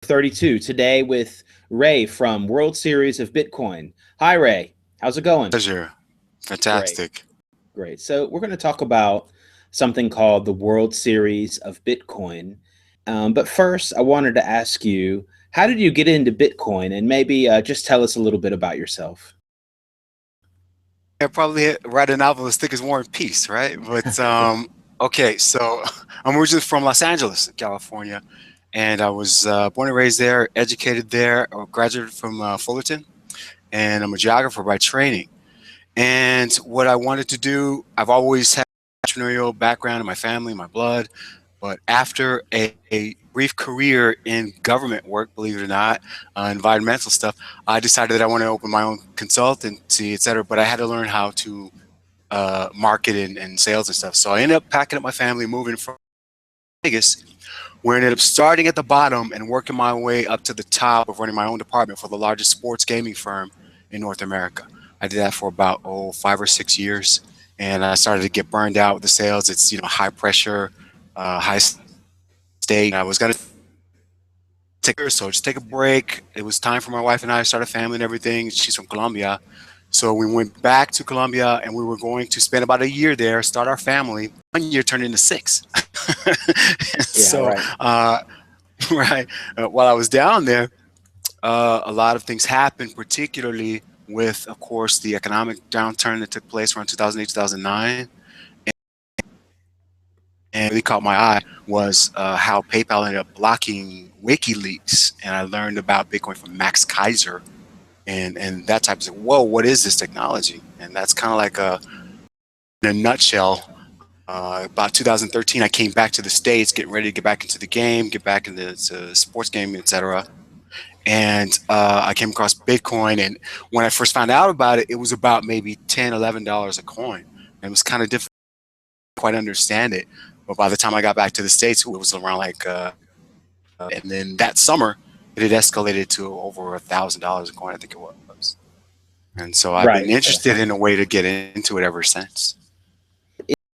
32 today with Ray from World Series of Bitcoin. Hi, Ray. How's it going? Pleasure. Great, Fantastic. great. So, we're going to talk about something called the World Series of Bitcoin. But first, I wanted to ask you, how did you get into Bitcoin? And maybe just tell us a little bit about yourself. I probably write a novel as thick as War and Peace, right? But okay, so I'm originally from Los Angeles, California, and I was born and raised there, educated there, graduated from Fullerton, and I'm a geographer by training. And what I wanted to do, I've always had entrepreneurial background in my family, my blood. But after a brief career in government work, believe it or not, environmental stuff, I decided that I wanted to open my own consultancy, et cetera. But I had to learn how to market and sales and stuff. So I ended up packing up my family, moving from Vegas, where I ended up starting at the bottom and working my way up to the top of running my own department for the largest sports gaming firm in North America. I did that for about 5 or 6 years, and I started to get burned out with the sales. It's high pressure, high stake. I was gonna just take a break. It was time for my wife and I to start a family and everything. She's from Colombia, so we went back to Colombia, and we were going to spend about a year there, start our family. 1 year turned into six. Yeah, So, right. right, while I was down there, a lot of things happened, particularly with, of course, the economic downturn that took place around 2008, 2009. And really caught my eye was how PayPal ended up blocking WikiLeaks, and I learned about Bitcoin from Max Kaiser and that type of thing. Whoa, what is this technology? And that's kind of like in a nutshell. About 2013, I came back to the States, getting ready to get back into the game, get back into sports gaming, etc. And I came across Bitcoin, and when I first found out about it, it was about maybe $10, $11 a coin. And it was kind of difficult to quite understand it. But by the time I got back to the States, it was around and then that summer, it had escalated to over $1,000 a coin, I think it was. And so I've been Right. interested in a way to get into it ever since.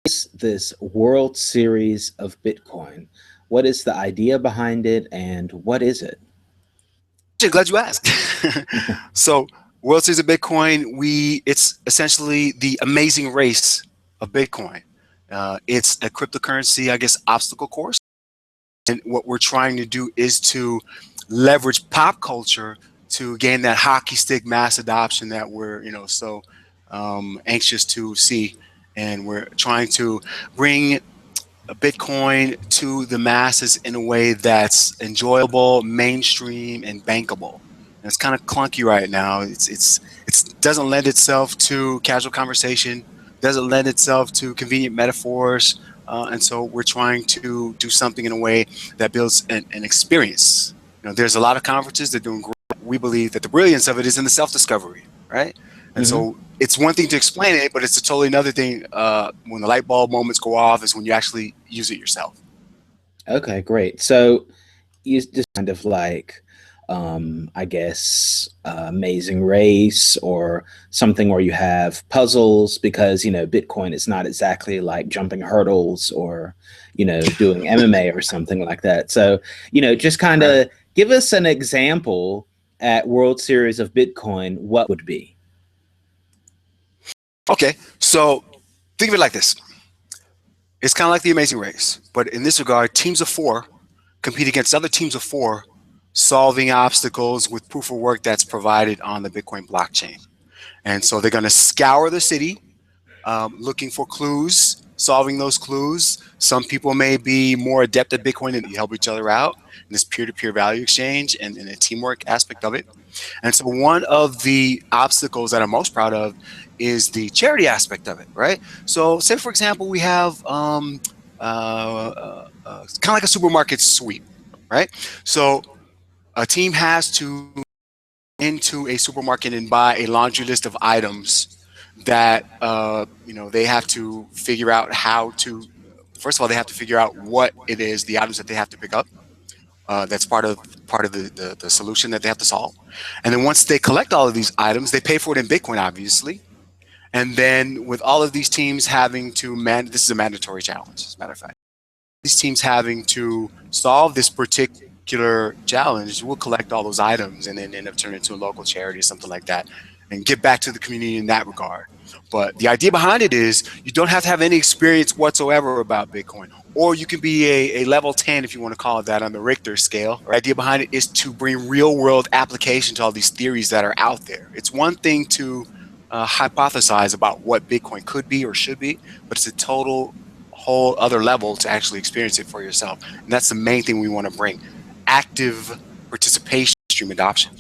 Is this World Series of Bitcoin? What is the idea behind it and what is it? Actually, glad you asked. So, World Series of Bitcoin, it's essentially the amazing race of Bitcoin. It's a cryptocurrency, I guess, obstacle course. And what we're trying to do is to leverage pop culture to gain that hockey stick mass adoption that we're, so anxious to see. And we're trying to bring Bitcoin to the masses in a way that's enjoyable, mainstream, and bankable. And it's kind of clunky right now. It doesn't lend itself to casual conversation, doesn't lend itself to convenient metaphors, and so we're trying to do something in a way that builds an experience. There's a lot of conferences that are doing great. We believe that the brilliance of it is in the self-discovery, right? And Hmm. so it's one thing to explain it, but it's a totally another thing when the light bulb moments go off is when you actually use it yourself. Okay, great. So you just kind of like, I guess, Amazing Race or something where you have puzzles because, Bitcoin is not exactly like jumping hurdles or, doing MMA or something like that. So, just kind Right. of give us an example at World Series of Bitcoin, what would be? Okay, so think of it like this. It's kind of like the Amazing Race, but in this regard, teams of four compete against other teams of four, solving obstacles with proof of work that's provided on the Bitcoin blockchain. And so they're going to scour the city looking for clues, solving those clues. Some people may be more adept at Bitcoin and help each other out in this peer-to-peer value exchange and the teamwork aspect of it. And so one of the obstacles that I'm most proud of is the charity aspect of it, right? So say, for example, we have kind of like a supermarket sweep, right? So a team has to into a supermarket and buy a laundry list of items that they have to figure out how to. First of all, they have to figure out what it is, the items that they have to pick up. That's part of the solution that they have to solve. And then once they collect all of these items, they pay for it in Bitcoin, obviously. And then with all of these teams having to this is a mandatory challenge, as a matter of fact. These teams having to solve this particular particular challenge, we'll collect all those items and then end up turning into a local charity or something like that and give back to the community in that regard. But the idea behind it is you don't have to have any experience whatsoever about Bitcoin, or you can be a level 10, if you want to call it that, on the Richter scale. The idea behind it is to bring real world application to all these theories that are out there. It's one thing to hypothesize about what Bitcoin could be or should be, but it's a total whole other level to actually experience it for yourself. And that's the main thing we want to bring: active participation, stream adoption.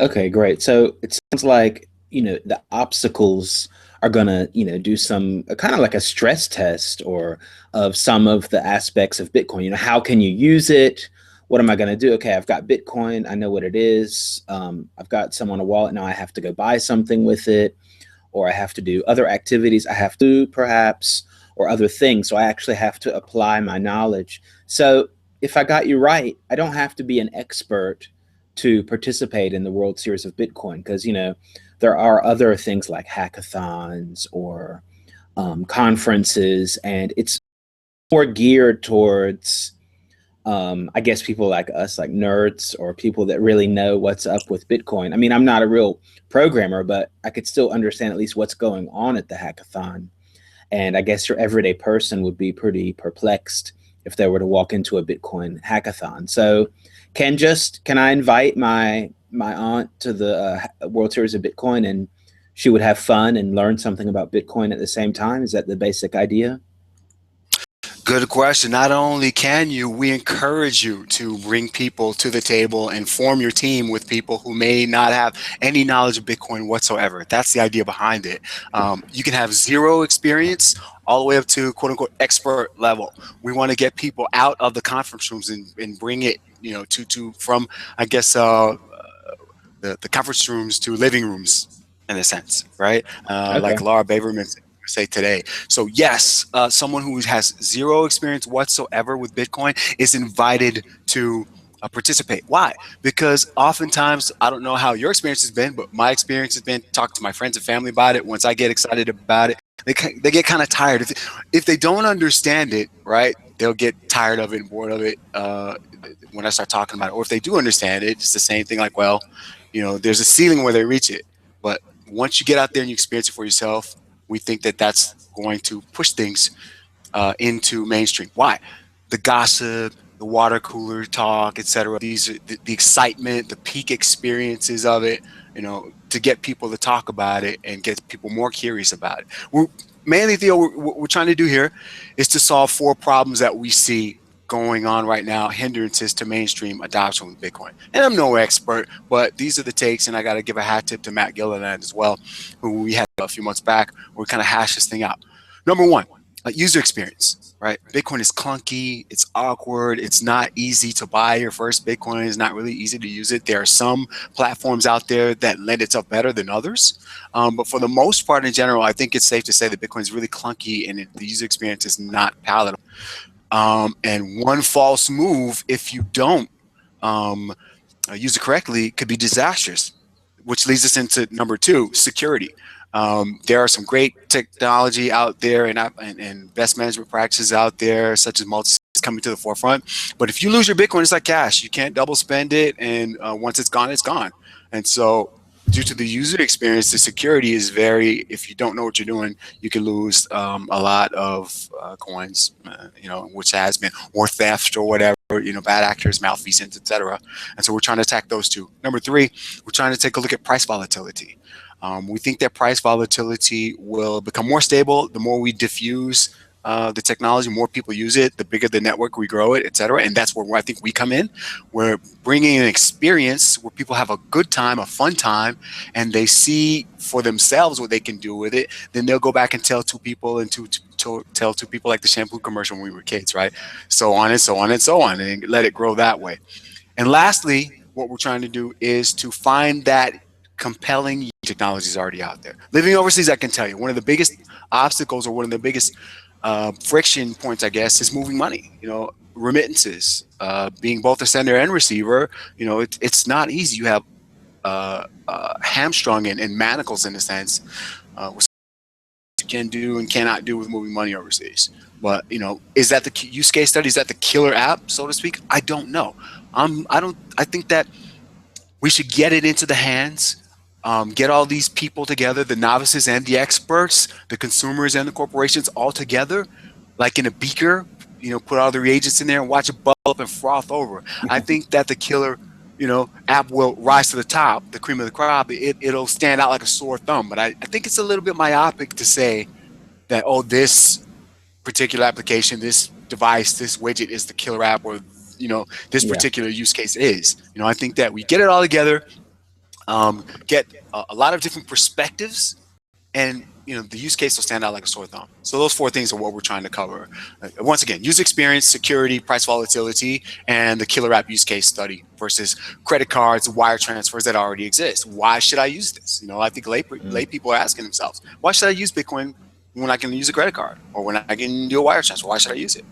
Okay, great. So it sounds like, the obstacles are going to, do some kind of like a stress test or of some of the aspects of Bitcoin. How can you use it? What am I going to do? Okay, I've got Bitcoin. I know what it is. I've got some on a wallet. Now I have to go buy something with it, or I have to do other activities I have to do, perhaps, or other things. So I actually have to apply my knowledge. So if I got you right, I don't have to be an expert to participate in the World Series of Bitcoin, because there are other things like hackathons or conferences, and it's more geared towards I guess people like us, like nerds or people that really know what's up with Bitcoin. I mean, I'm not a real programmer, but I could still understand at least what's going on at the hackathon. And I guess your everyday person would be pretty perplexed if they were to walk into a Bitcoin hackathon. So, can I invite my aunt to the World Series of Bitcoin, and she would have fun and learn something about Bitcoin at the same time? Is that the basic idea? Good question. Not only can you, we encourage you to bring people to the table and form your team with people who may not have any knowledge of Bitcoin whatsoever. That's the idea behind it. You can have zero experience all the way up to quote unquote expert level. We want to get people out of the conference rooms and bring it, to from, I guess, the conference rooms to living rooms in a sense, right? Like Okay. Laura Baberman say today. So yes, someone who has zero experience whatsoever with Bitcoin is invited to participate. Why? Because oftentimes, I don't know how your experience has been, but my experience has been talk to my friends and family about it. Once I get excited about it, they get kind of tired. If they don't understand it, right, they'll get tired of it and bored of it when I start talking about it. Or if they do understand it, it's the same thing. Like, well, there's a ceiling where they reach it, but once you get out there and you experience it for yourself, we think that that's going to push things into mainstream. Why? The gossip, the water cooler talk, etc. These are the excitement, the peak experiences of it. To get people to talk about it and get people more curious about it. We're mainly, Theo, what we're trying to do here is to solve four problems that we see going on right now, hindrances to mainstream adoption with Bitcoin. And I'm no expert, but these are the takes, and I got to give a hat tip to Matt Gilliland as well, who we had a few months back, where we kind of hash this thing out. Number one, user experience, right? Bitcoin is clunky, it's awkward, it's not easy to buy your first Bitcoin, it's not really easy to use it. There are some platforms out there that lend itself better than others. But for the most part, in general, I think it's safe to say that Bitcoin is really clunky and the user experience is not palatable. And one false move, if you don't use it correctly, could be disastrous, which leads us into number two, security. There are some great technology out there and best management practices out there, such as multi coming to the forefront. But if you lose your Bitcoin, it's like cash. You can't double spend it, and once it's gone, it's gone. And so, due to the user experience, the security is very. If you don't know what you're doing, you can lose a lot of coins. Which has been, or theft or whatever. Bad actors, malfeasance, etc. And so we're trying to attack those two. Number three, we're trying to take a look at price volatility. We think that price volatility will become more stable the more we diffuse the technology, more people use it, the bigger the network we grow it, et cetera. And that's where I think we come in. We're bringing an experience where people have a good time, a fun time, and they see for themselves what they can do with it. Then they'll go back and tell two people and tell two people, like the shampoo commercial when we were kids, right? So on and so on and so on, and let it grow that way. And lastly, what we're trying to do is to find that compelling technology is already out there. Living overseas, I can tell you, one of the biggest obstacles or one of the biggest friction points, I guess, is moving money. Remittances, being both a sender and receiver. It's not easy. You have hamstrung and manacles in a sense with you can do and cannot do with moving money overseas. But is that the use case study? Is that the killer app, so to speak? I don't know. I think that we should get it into the hands, get all these people together, the novices and the experts, the consumers and the corporations all together, like in a beaker, put all the reagents in there and watch it bubble up and froth over. I think that the killer, app will rise to the top, the cream of the crop. It'll stand out like a sore thumb. But I think it's a little bit myopic to say that, oh, this particular application, this device, this widget is the killer app, or this particular use case is. I think that we get it all together, get a lot of different perspectives, and the use case will stand out like a sore thumb. So those 4 things are what we're trying to cover. Once again, user experience, security, price volatility, and the killer app use case study versus credit cards, wire transfers that already exist. Why should I use this? I think lay people are asking themselves, why should I use Bitcoin when I can use a credit card, or when I can do a wire transfer? Why should I use it?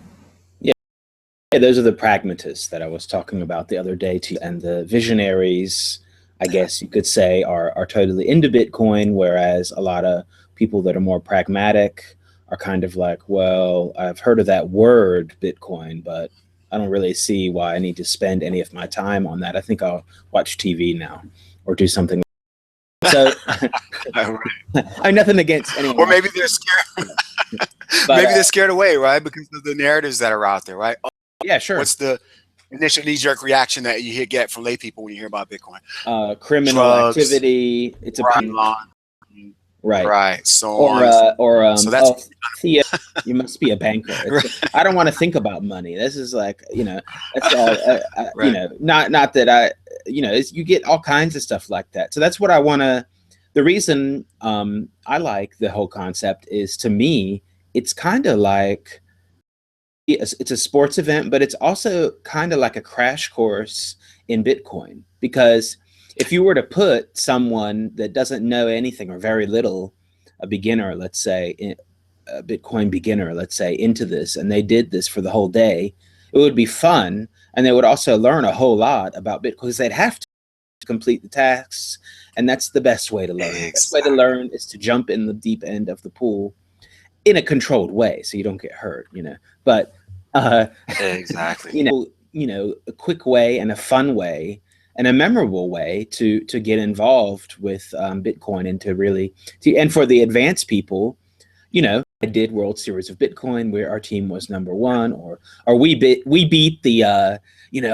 Yeah, those are the pragmatists that I was talking about the other day too, and the visionaries, I guess you could say, are totally into Bitcoin, whereas a lot of people that are more pragmatic are kind of like, well, I've heard of that word Bitcoin, but I don't really see why I need to spend any of my time on that. I think I'll watch TV now or do something. So I'm nothing against anyone. Or maybe they're scared. Maybe they're scared away, right? Because of the narratives that are out there, right? Yeah, sure. What's the initial knee-jerk reaction that you get from lay people when you hear about Bitcoin? Criminal Drugs, activity. It's a right. So so that's Theo, you must be a banker. I don't want to think about money. This is like, that's all. Not that I, you get all kinds of stuff like that. So that's what I want to. The reason I like the whole concept is, to me, it's kind of like it's a sports event, but it's also kind of like a crash course in Bitcoin, because if you were to put someone that doesn't know anything or very little, a beginner, let's say, a Bitcoin beginner, let's say, into this, and they did this for the whole day, it would be fun. And they would also learn a whole lot about Bitcoin, because they'd have to complete the tasks. And that's the best way to learn. The best way to learn is to jump in the deep end of the pool in a controlled way, so you don't get hurt, but exactly. A quick way and a fun way and a memorable way to get involved with Bitcoin, and to really and for the advanced people, I did World Series of Bitcoin where our team was #1, or we beat the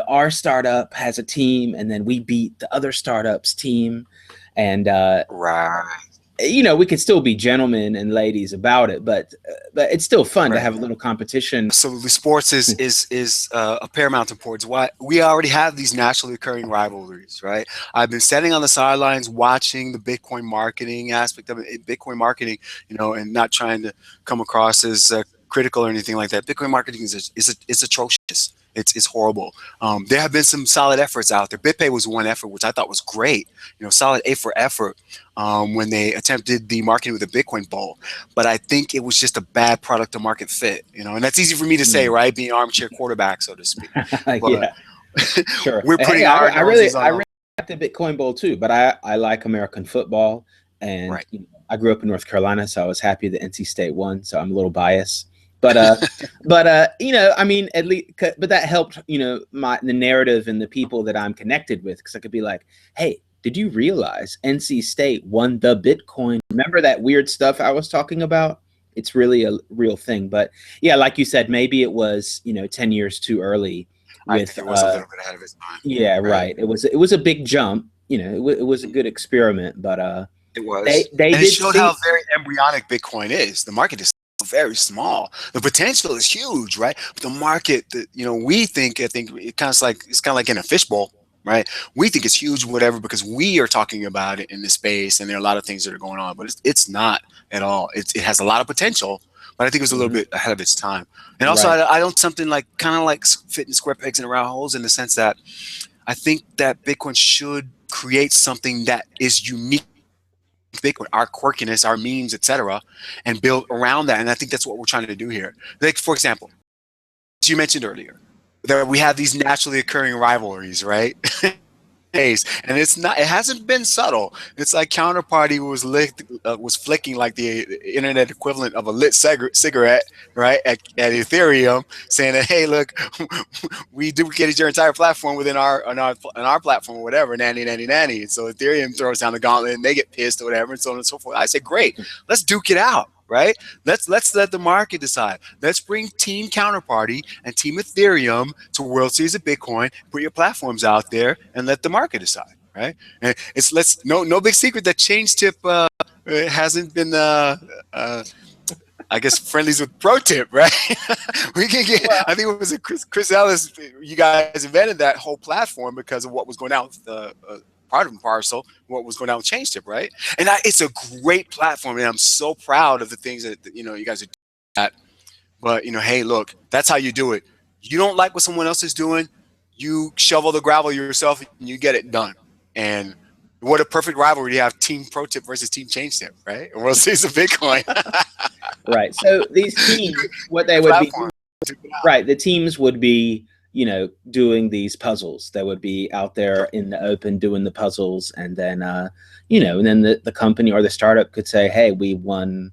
our startup has a team, and then we beat the other startup's team, and right. We could still be gentlemen and ladies about it, but it's still fun to have a little competition. Absolutely, sports is a paramount importance. Why we already have these naturally occurring rivalries, right? I've been sitting on the sidelines watching the Bitcoin marketing aspect of it, Bitcoin marketing, and not trying to come across as critical or anything like that. Bitcoin marketing is atrocious. It's horrible. There have been some solid efforts out there. BitPay was one effort, which I thought was great. Solid A for effort when they attempted the marketing with the Bitcoin Bowl. But I think it was just a bad product to market fit. And that's easy for me to say, right? Being armchair quarterback, so to speak. But, yeah, sure. We're putting I really like the Bitcoin Bowl too, but I like American football, and I grew up in North Carolina, so I was happy that NC State won. So I'm a little biased. But I mean, at least, but that helped, the narrative and the people that I'm connected with, because I could be like, hey, did you realize NC State won the Bitcoin? Remember that weird stuff I was talking about? It's really a real thing. But yeah, like you said, maybe it was 10 years too early. I think it was a little bit ahead of its time. Yeah, right. It was a big jump. It was a good experiment, but it was. They did showed how very embryonic Bitcoin is. The market is very small. The potential is huge, right? But the market, we think, I think it's kind of like in a fishbowl, right? We think it's huge, whatever, because we are talking about it in this space, and there are a lot of things that are going on, but it's not at all. It has a lot of potential, but I think it was a little bit ahead of its time. And also, I don't something like kind of like fitting square pegs in round holes, in the sense that I think that Bitcoin should create something that is unique. Bitcoin, our quirkiness, our memes, etc., and build around that. And I think that's what we're trying to do here. Like, for example, as you mentioned earlier, that we have these naturally occurring rivalries, right? days, and it's not. It hasn't been subtle. It's like Counterparty was flicking like the internet equivalent of a lit cigarette, right? At Ethereum, saying that, hey, look, we duplicated your entire platform within our platform or whatever, nanny nanny nanny. And so Ethereum throws down the gauntlet, and they get pissed or whatever, and so on and so forth. I say, great, let's duke it out. Right? Let's let the market decide. Let's bring Team Counterparty and Team Ethereum to World Series of Bitcoin. Put your platforms out there and let the market decide. Right? And it's let's no big secret that Change Tip hasn't been I guess friendlies with Pro Tip, right? We can get. Well, I think it was Chris Ellis. You guys invented that whole platform because of what was going on with the part of parcel, what was going on with Change Tip, right? And it's a great platform, and I'm so proud of the things that you guys are doing. That, but hey, look, that's how you do it. You don't like what someone else is doing, you shovel the gravel yourself, and you get it done. And what a perfect rivalry you have: Team Pro Tip versus Team Change Tip, right? World Series of Bitcoin. right. So these teams, what they would be, Platform. right, the teams would be, doing these puzzles. They would be out there in the open doing the puzzles, and then, and then the company or the startup could say, hey, we won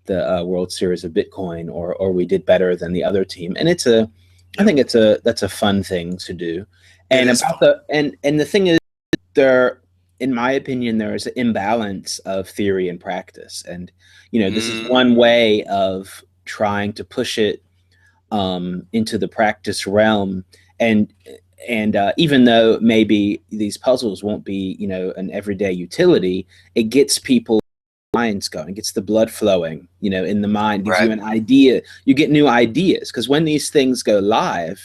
the World Series of Bitcoin, or we did better than the other team. And I think that's a fun thing to do. And about and the thing is, there, in my opinion, there is an imbalance of theory and practice. And, this is one way of trying to push it into the practice realm. And even though maybe these puzzles won't be, an everyday utility, it gets people minds going, gets the blood flowing, in the mind, gives you an idea. You get new ideas, because when these things go live,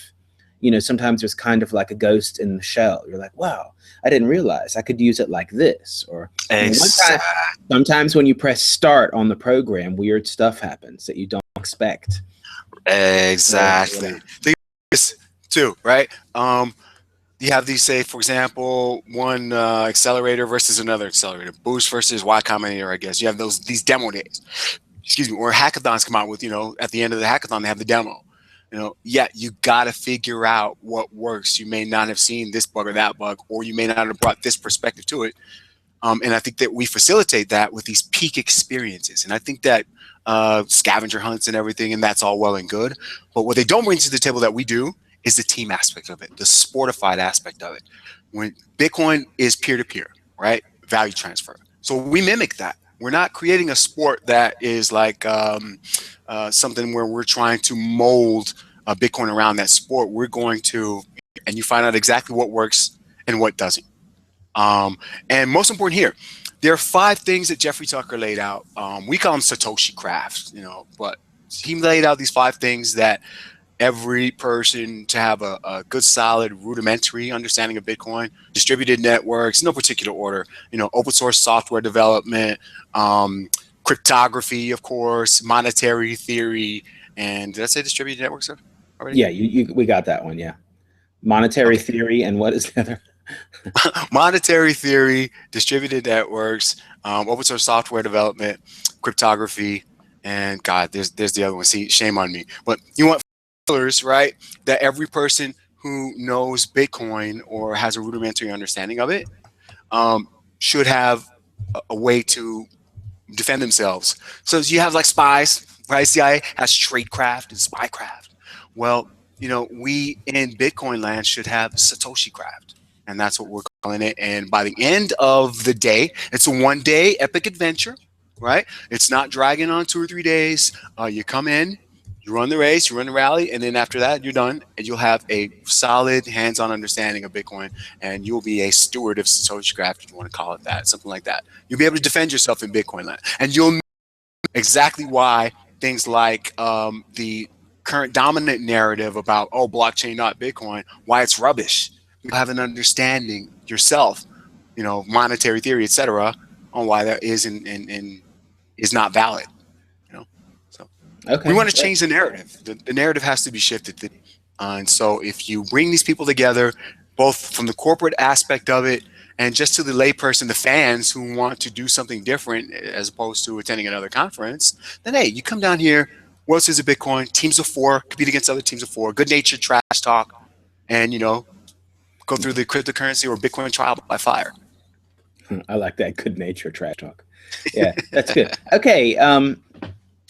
sometimes there's kind of like a ghost in the shell. You're like, wow, I didn't realize I could use it like this. Or sometimes when you press start on the program, weird stuff happens that you don't expect. Exactly. So, yeah. Think this too, right? You have these, say, for example, one accelerator versus another accelerator, Boost versus Y Combinator. I guess you have these demo days. Excuse me, or hackathons come out with, at the end of the hackathon they have the demo. You got to figure out what works. You may not have seen this bug or that bug, or you may not have brought this perspective to it. And I think that we facilitate that with these peak experiences. And I think that scavenger hunts and everything, and that's all well and good. But what they don't bring to the table that we do is the team aspect of it, the sportified aspect of it. When Bitcoin is peer-to-peer, right? Value transfer. So we mimic that. We're not creating a sport that is like something where we're trying to mold Bitcoin around that sport. We're going to, and you find out exactly what works and what doesn't. And most important here, there are 5 things that Jeffrey Tucker laid out. We call them Satoshi crafts, but he laid out these 5 things that every person to have a good, solid, rudimentary understanding of Bitcoin, distributed networks, no particular order, open source software development, cryptography, of course, monetary theory, and did I say distributed networks already? Yeah, we got that one. Yeah. Monetary theory, and what is the other? Monetary theory, distributed networks, open source software development, cryptography, and God, there's the other one. See, shame on me. But you want pillars, right? That every person who knows Bitcoin or has a rudimentary understanding of it should have a way to defend themselves. So you have like spies, right? CIA has tradecraft and spycraft. Well, we in Bitcoin land should have Satoshi craft. And that's what we're calling it. And by the end of the day, it's a 1-day epic adventure, right? It's not dragging on 2 or 3 days. You come in, you run the race, you run the rally, and then after that, you're done. And you'll have a solid hands-on understanding of Bitcoin. And you'll be a steward of Satoshi craft, if you want to call it that, something like that. You'll be able to defend yourself in Bitcoin land. And you'll know exactly why things like the current dominant narrative about, oh, blockchain, not Bitcoin, why it's rubbish. You have an understanding yourself, monetary theory, etc., on why that is and is not valid. So we want to change the narrative. The narrative has to be shifted. And so if you bring these people together, both from the corporate aspect of it and just to the layperson, the fans who want to do something different as opposed to attending another conference, then hey, you come down here. World Series of Bitcoin, teams of 4, compete against other teams of 4, good-natured trash talk, and go through the cryptocurrency or Bitcoin trial by fire. I like that good nature trash talk. Yeah, that's good. Okay.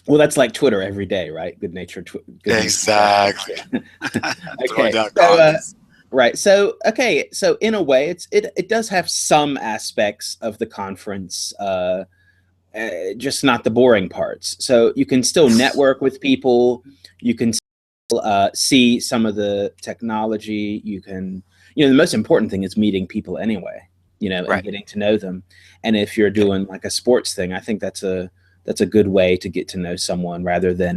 Well, that's like Twitter every day, right? Good nature. Exactly. Yeah. Throwing Okay. down So, comments. right. So, okay. So, in a way, it does have some aspects of the conference, just not the boring parts. So, you can still network with people. You can still, see some of the technology. You can, the most important thing is meeting people anyway. And Right. getting to know them. And if you're doing like a sports thing, I think that's a good way to get to know someone rather than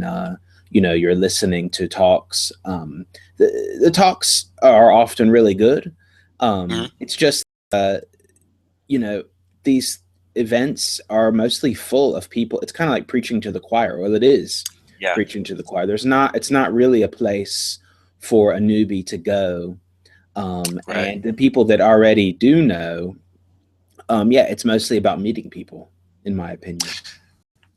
you're listening to talks. The talks are often really good. Mhm. It's just these events are mostly full of people. It's kind of like preaching to the choir. Well, it is Yeah. preaching to the choir. It's not really a place for a newbie to go. Right. And the people that already do know, yeah, it's mostly about meeting people, in my opinion.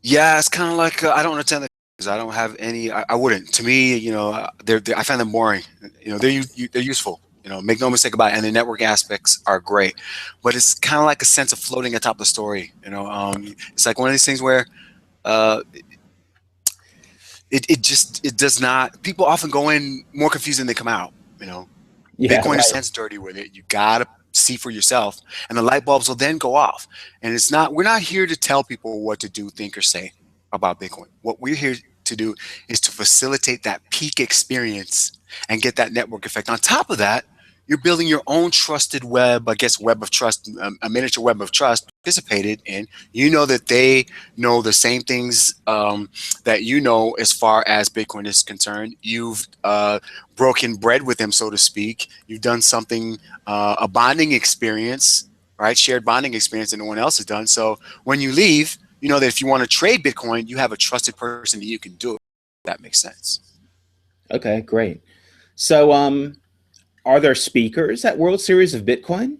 Yeah, it's kind of like I don't attend the because I don't have any. I wouldn't. To me, I find them boring. They're useful. Make no mistake about it, and the network aspects are great. But it's kind of like a sense of floating atop the story. It's like one of these things where uh, it does not. People often go in more confused than they come out. Yeah, Bitcoin is right. hands dirty with it. You gotta see for yourself, and the light bulbs will then go off. And it's not. We're not here to tell people what to do, think, or say about Bitcoin. What we're here to do is to facilitate that peak experience and get that network effect. On top of that, you're building your own trusted web, I guess, web of trust, a miniature web of trust participated in. You know that they know the same things that you know as far as Bitcoin is concerned. You've broken bread with them, so to speak. You've done something, a bonding experience, right? Shared bonding experience that no one else has done. So when you leave, you know that if you want to trade Bitcoin, you have a trusted person that you can do it. That makes sense. Okay, great. So, are there speakers at World Series of Bitcoin?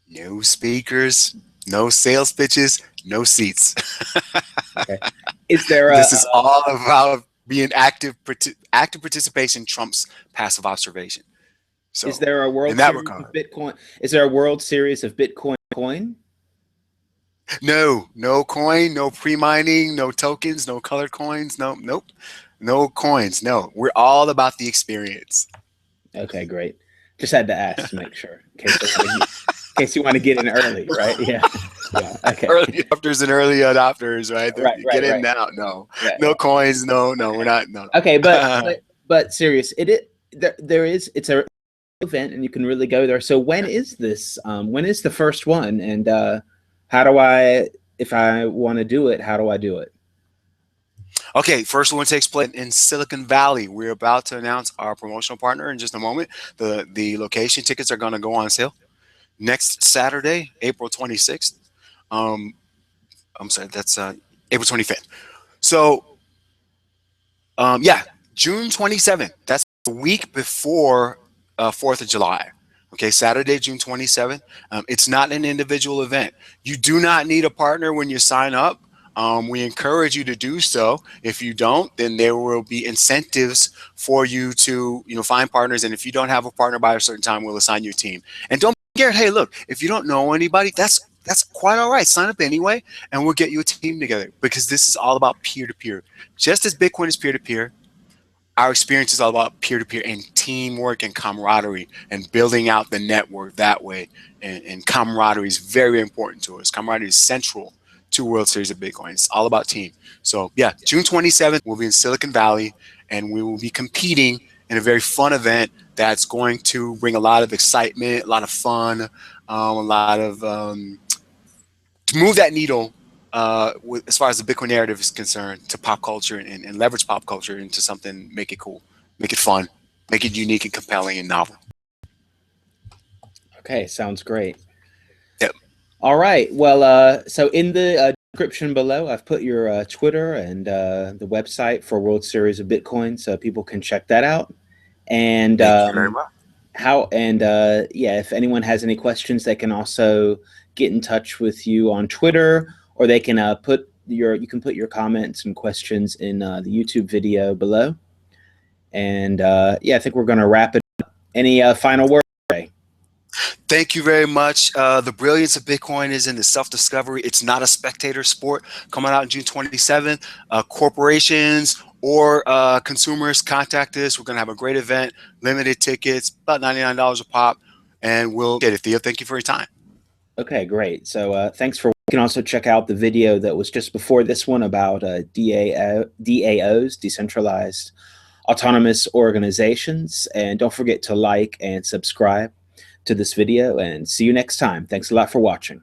No speakers, no sales pitches, no seats. Okay. Is there a, This is all about being active. Active participation trumps passive observation. is So, there a in World that Series of regard, Bitcoin? Is there a World Series of Bitcoin coin? no coin, no pre-mining, no tokens, no colored coins, nope, no coins. No, we're all about the experience. Okay, great. Just had to ask to make sure in case you want to get in early, right? Yeah. Yeah. Okay. Early adopters and early adopters, right? Right, Get right, in right. now. No, Yeah, no yeah. coins. No, we're Okay. not. No. Okay, but serious. There is it's a event and you can really go there. So when is this? When is the first one? And how do I if I want to do it, how do I do it? Okay, first one takes place in Silicon Valley. We're about to announce our promotional partner in just a moment. The location tickets are going to go on sale next Saturday, April 26th. Um, I'm sorry, that's April 25th. So, yeah, June 27th. That's a week before 4th of July. Okay, Saturday, June 27th. It's not an individual event. You do not need a partner when you sign up. We encourage you to do so. If you don't, then there will be incentives for you to, find partners. And if you don't have a partner by a certain time, we'll assign you a team. And don't be scared. Hey, look, if you don't know anybody, that's quite all right. Sign up anyway, and we'll get you a team together because this is all about peer-to-peer. Just as Bitcoin is peer-to-peer, our experience is all about peer-to-peer and teamwork and camaraderie and building out the network that way. And camaraderie is very important to us. Camaraderie is central to World Series of Bitcoin. It's all about team. So yeah, June 27th, we'll be in Silicon Valley and we will be competing in a very fun event that's going to bring a lot of excitement, a lot of fun, a lot of to move that needle as far as the Bitcoin narrative is concerned to pop culture and leverage pop culture into something, make it cool, make it fun, make it unique and compelling and novel. Okay, sounds great. Yep. All right. Well, so in the description below, I've put your Twitter and the website for World Series of Bitcoin, so people can check that out. And Thank you very much. yeah, if anyone has any questions, they can also get in touch with you on Twitter, or they can you can put your comments and questions in the YouTube video below. And yeah, I think we're going to wrap it up. Any final words? Thank you very much. The brilliance of Bitcoin is in the self-discovery. It's not a spectator sport. Coming out on June 27th. Corporations or consumers, contact us. We're going to have a great event, limited tickets, about $99 a pop, and we'll get it. Theo, thank you for your time. Okay, great. So thanks for. You can also check out the video that was just before this one about DAOs, decentralized autonomous organizations. And don't forget to like and subscribe to this video, and see you next time. Thanks a lot for watching.